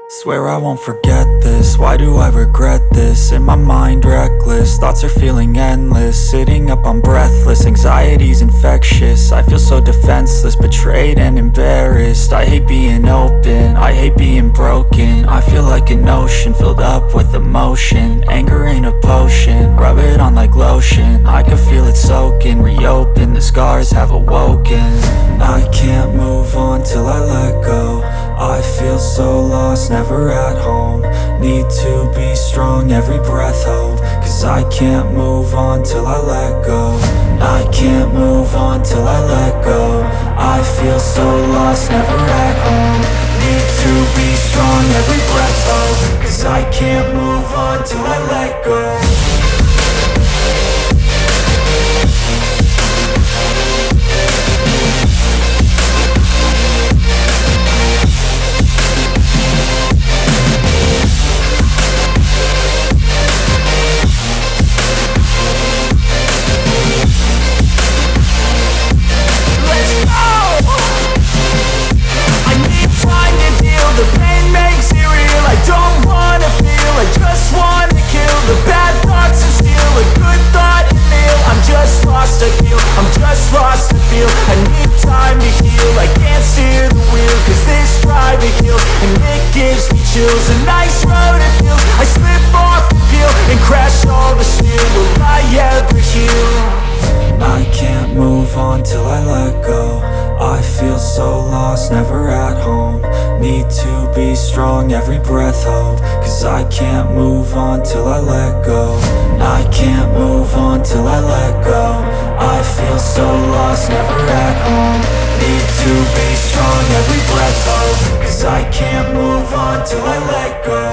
Swear I won't forget this, why do I regret this? In my mind reckless, thoughts are feeling endless. Sitting up I'm breathless, anxiety's infectious. I feel so defenseless, betrayed and embarrassed. I hate being open, I hate being broken. I feel like an ocean filled up with emotion. Anger ain't a potion, rub it on like lotion. I can feel it soaking, reopen, the scars have awoken. I can't move on till I let go. I feel so lost, never at home. Need to be strong, every breath hold. Cause I can't move on till I let go. I can't move on till I let go. I feel so lost, never at home. Need to be strong, every breath hold. Cause I can't move on till I let go. The pain makes it real, I don't wanna feel, I just wanna kill the bad thoughts and steal a good thought and feel. I'm just lost to feel, I'm just lost to feel. I need time to heal, I can't steer the wheel. Cause this drive it kills, and it gives me chills. A nice road it feels, I slip off the peel and crash all the steel. Will I ever heal? I can't move on till I let go. I feel so lost, never at home. Need to be strong, every breath hold. Cause I can't move on till I let go. I can't move on till I let go. I feel so lost, never at home. Need to be strong, every breath hold. Cause I can't move on till I let go.